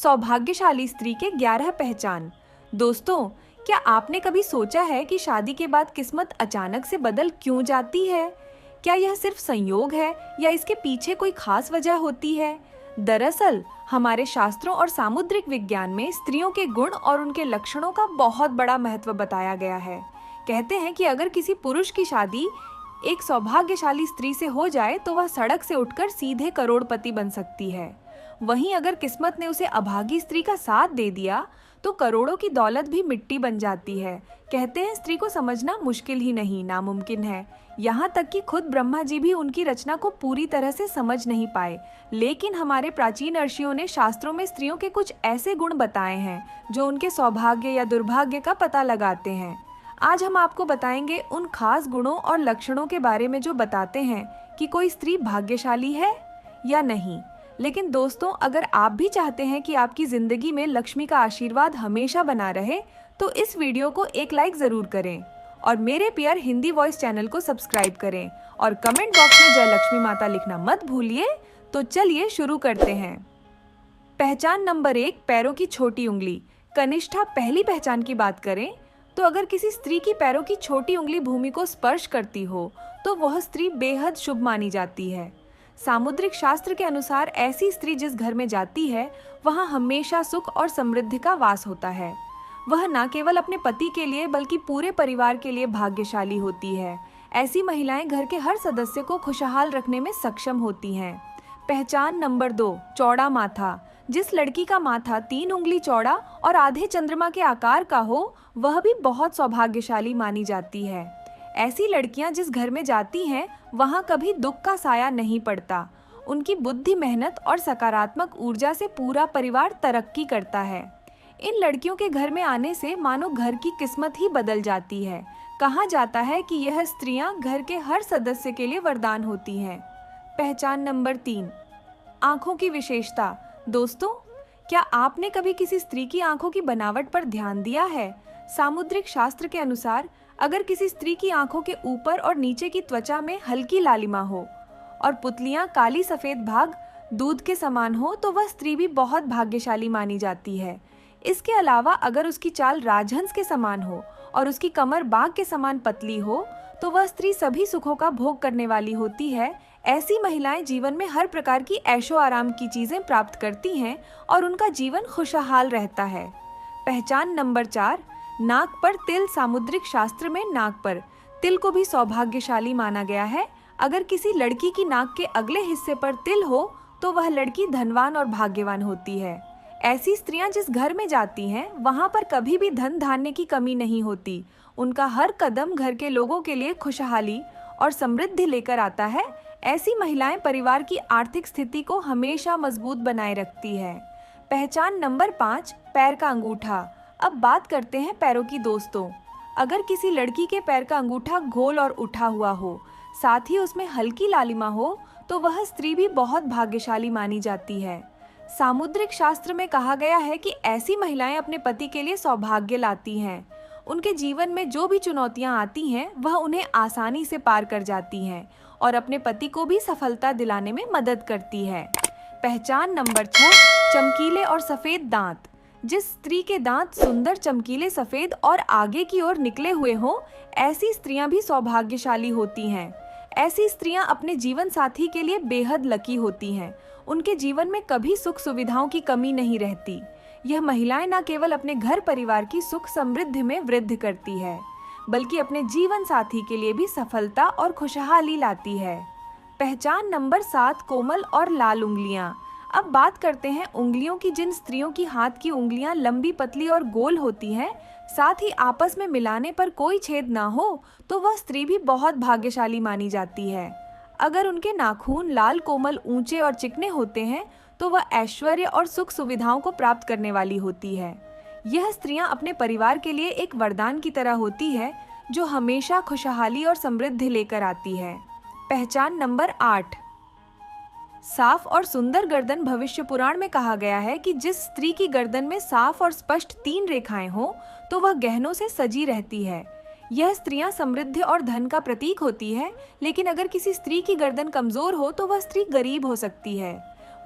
सौभाग्यशाली स्त्री के 11 पहचान। दोस्तों, क्या आपने कभी सोचा है कि शादी के बाद किस्मत अचानक से बदल क्यों जाती है? क्या यह सिर्फ संयोग है या इसके पीछे कोई खास वजह होती है? दरअसल हमारे शास्त्रों और सामुद्रिक विज्ञान में स्त्रियों के गुण और उनके लक्षणों का बहुत बड़ा महत्व बताया गया है। कहते हैं कि अगर किसी पुरुष की शादी एक सौभाग्यशाली स्त्री से हो जाए तो वह सड़क से उठकर सीधे करोड़पति बन सकती है। वहीं अगर किस्मत ने उसे अभागी स्त्री का साथ दे दिया तो करोड़ों की दौलत भी मिट्टी बन जाती है। कहते हैं स्त्री को समझना मुश्किल ही नहीं, नामुमकिन है। यहाँ तक कि खुद ब्रह्मा जी भी उनकी रचना को पूरी तरह से समझ नहीं पाए। लेकिन हमारे प्राचीन ऋषियों ने शास्त्रों में स्त्रियों के कुछ ऐसे गुण बताए हैं जो उनके सौभाग्य या दुर्भाग्य का पता लगाते हैं। आज हम आपको बताएंगे उन खास गुणों और लक्षणों के बारे में जो बताते हैं कि कोई स्त्री भाग्यशाली है या नहीं। लेकिन दोस्तों, अगर आप भी चाहते हैं कि आपकी जिंदगी में लक्ष्मी का आशीर्वाद हमेशा बना रहे तो इस वीडियो को एक लाइक जरूर करें और मेरे प्यार हिंदी वॉइस चैनल को सब्सक्राइब करें और कमेंट बॉक्स में जय लक्ष्मी माता लिखना मत भूलिए। तो चलिए शुरू करते हैं। पहचान नंबर 1, पैरों की छोटी उंगली। कनिष्ठा पहली पहचान की बात करें तो अगर किसी स्त्री की पैरों की छोटी उंगली भूमि को स्पर्श करती हो तो वह स्त्री बेहद शुभ मानी जाती है। सामुद्रिक शास्त्र के अनुसार ऐसी स्त्री जिस घर में जाती है वहां हमेशा सुख और समृद्धि का वास होता है। वह न केवल अपने पति के लिए बल्कि पूरे परिवार के लिए भाग्यशाली होती है। ऐसी महिलाएं घर के हर सदस्य को खुशहाल रखने में सक्षम होती हैं। पहचान नंबर 2, चौड़ा माथा। जिस लड़की का माथा 3 उंगली चौड़ा और आधे चंद्रमा के आकार का हो वह भी बहुत सौभाग्यशाली मानी जाती है। ऐसी लड़कियां जिस घर में जाती हैं वहां कभी दुख का साया नहीं पड़ता। उनकी बुद्धि, मेहनत और सकारात्मक ऊर्जा से पूरा परिवार तरक्की करता है। इन लड़कियों के घर में आने से मानो घर की किस्मत ही बदल जाती है। कहा जाता है कि यह स्त्रियां घर के हर सदस्य के लिए वरदान होती हैं। पहचान नंबर 3, आंखों की विशेषता। दोस्तों, क्या आपने कभी किसी स्त्री की आंखों की बनावट पर ध्यान दिया है? सामुद्रिक शास्त्र के अनुसार अगर किसी स्त्री की आंखों के ऊपर और नीचे की त्वचा में हल्की लालिमा हो और पुतलियां काली सफेद भाग दूध के समान हो तो वह स्त्री भी बहुत भाग्यशाली मानी जाती है। इसके अलावा अगर उसकी चाल राजहंस के समान हो और उसकी कमर बाघ के समान पतली हो तो वह स्त्री सभी सुखों का भोग करने वाली होती है। ऐसी महिलाएं जीवन में हर प्रकार की ऐशो आराम की चीजें प्राप्त करती हैं और उनका जीवन खुशहाल रहता है। पहचान नंबर 4, नाक पर तिल। सामुद्रिक शास्त्र में नाक पर तिल को भी सौभाग्यशाली माना गया है। अगर किसी लड़की की नाक के अगले हिस्से पर तिल हो तो वह लड़की धनवान और भाग्यवान होती है। ऐसी स्त्रियां जिस घर में जाती हैं वहां पर कभी भी धन धान्य की कमी नहीं होती। उनका हर कदम घर के लोगों के लिए खुशहाली और समृद्धि लेकर आता है। ऐसी महिलाएं परिवार की आर्थिक स्थिति को हमेशा मजबूत बनाए रखती है। पहचान नंबर 5, पैर का अंगूठा। अब बात करते हैं पैरों की। दोस्तों, अगर किसी लड़की के पैर का अंगूठा गोल और उठा हुआ हो, साथ ही उसमें हल्की लालिमा हो तो वह स्त्री भी बहुत भाग्यशाली मानी जाती है। सामुद्रिक शास्त्र में कहा गया है कि ऐसी महिलाएं अपने पति के लिए सौभाग्य लाती हैं। उनके जीवन में जो भी चुनौतियां आती हैं वह उन्हें आसानी से पार कर जाती हैं और अपने पति को भी सफलता दिलाने में मदद करती है। पहचान नंबर 6, चमकीले और सफेद दांत। जिस स्त्री के दांत सुंदर, चमकीले, सफेद और आगे की ओर निकले हुए हों, ऐसी स्त्रियां भी सौभाग्यशाली होती हैं। ऐसी स्त्रियां अपने जीवन साथी के लिए बेहद लकी होती हैं। उनके जीवन में कभी सुख सुविधाओं की कमी नहीं रहती। यह महिलाएं न केवल अपने घर परिवार की सुख समृद्धि में वृद्धि करती है बल्कि अपने जीवन साथी के लिए भी सफलता और खुशहाली लाती है। पहचान नंबर 7, कोमल और लाल उंगलियां। अब बात करते हैं उंगलियों की। जिन स्त्रियों की हाथ की उंगलियां लंबी, पतली और गोल होती हैं, साथ ही आपस में मिलाने पर कोई छेद ना हो तो वह स्त्री भी बहुत भाग्यशाली मानी जाती है। अगर उनके नाखून लाल, कोमल, ऊंचे और चिकने होते हैं तो वह ऐश्वर्य और सुख सुविधाओं को प्राप्त करने वाली होती है। यह स्त्रियां अपने परिवार के लिए एक वरदान की तरह होती है जो हमेशा खुशहाली और समृद्धि लेकर आती है। पहचान नंबर 8, साफ और सुंदर गर्दन। भविष्य पुराण में कहा गया है कि जिस स्त्री की गर्दन में साफ और स्पष्ट 3 रेखाएं हो तो वह गहनों से सजी रहती है। यह स्त्रियां समृद्धि और धन का प्रतीक होती है। लेकिन अगर किसी स्त्री की गर्दन कमजोर हो तो वह स्त्री गरीब हो सकती है।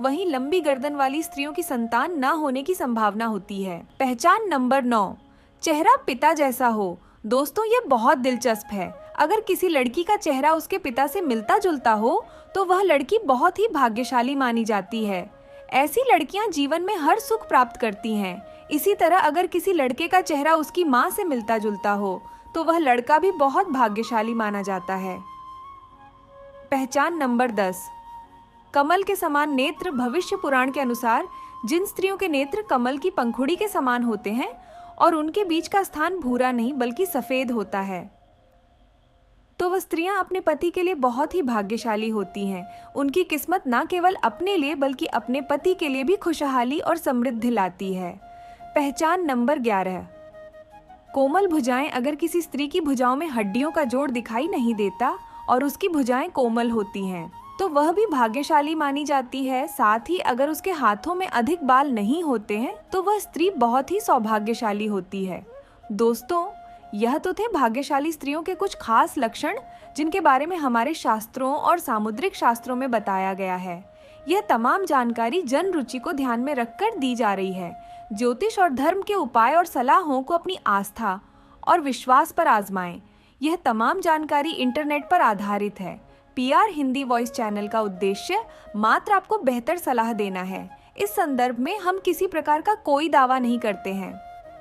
वहीं लंबी गर्दन वाली स्त्रियों की संतान न होने की संभावना होती है। पहचान नंबर 9, चेहरा पिता जैसा हो। दोस्तों, ये बहुत दिलचस्प है। अगर किसी लड़की का चेहरा उसके पिता से मिलता जुलता हो तो वह लड़की बहुत ही भाग्यशाली मानी जाती है। ऐसी लड़कियां जीवन में हर सुख प्राप्त करती हैं। इसी तरह अगर किसी लड़के का चेहरा उसकी माँ से मिलता जुलता हो तो वह लड़का भी बहुत भाग्यशाली माना जाता है। पहचान नंबर 10, कमल के समान नेत्र। भविष्य पुराण के अनुसार जिन स्त्रियों के नेत्र कमल की पंखुड़ी के समान होते हैं और उनके बीच का स्थान भूरा नहीं बल्कि सफेद होता है, तो वह स्त्रियां अपने पति के लिए बहुत ही भाग्यशाली होती हैं। उनकी किस्मत न केवल अपने लिए बल्कि अपने पति के लिए भी खुशहाली और समृद्धि लाती है। पहचान नंबर 11, कोमल भुजाएं। अगर किसी स्त्री की भुजाओं में हड्डियों का जोड़ दिखाई नहीं देता और उसकी भुजाएं कोमल होती हैं तो वह भी भाग्यशाली मानी जाती है। साथ ही अगर उसके हाथों में अधिक बाल नहीं होते हैं तो वह स्त्री बहुत ही सौभाग्यशाली होती है। दोस्तों, यह तो थे भाग्यशाली स्त्रियों के कुछ खास लक्षण जिनके बारे में हमारे शास्त्रों और सामुद्रिक शास्त्रों में बताया गया है। यह तमाम जानकारी जन रुचि को ध्यान में रखकर दी जा रही है। ज्योतिष और धर्म के उपाय और सलाहों को अपनी आस्था और विश्वास पर आजमाएं। यह तमाम जानकारी इंटरनेट पर आधारित है। PR हिंदी वॉइस चैनल का उद्देश्य मात्र आपको बेहतर सलाह देना है। इस संदर्भ में हम किसी प्रकार का कोई दावा नहीं करते हैं।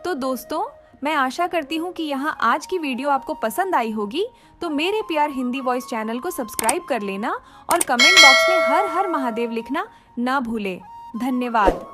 तो दोस्तों, मैं आशा करती हूँ कि यहाँ आज की वीडियो आपको पसंद आई होगी। तो मेरे PR हिंदी वॉइस चैनल को सब्सक्राइब कर लेना और कमेंट बॉक्स में हर हर महादेव लिखना ना भूले। धन्यवाद।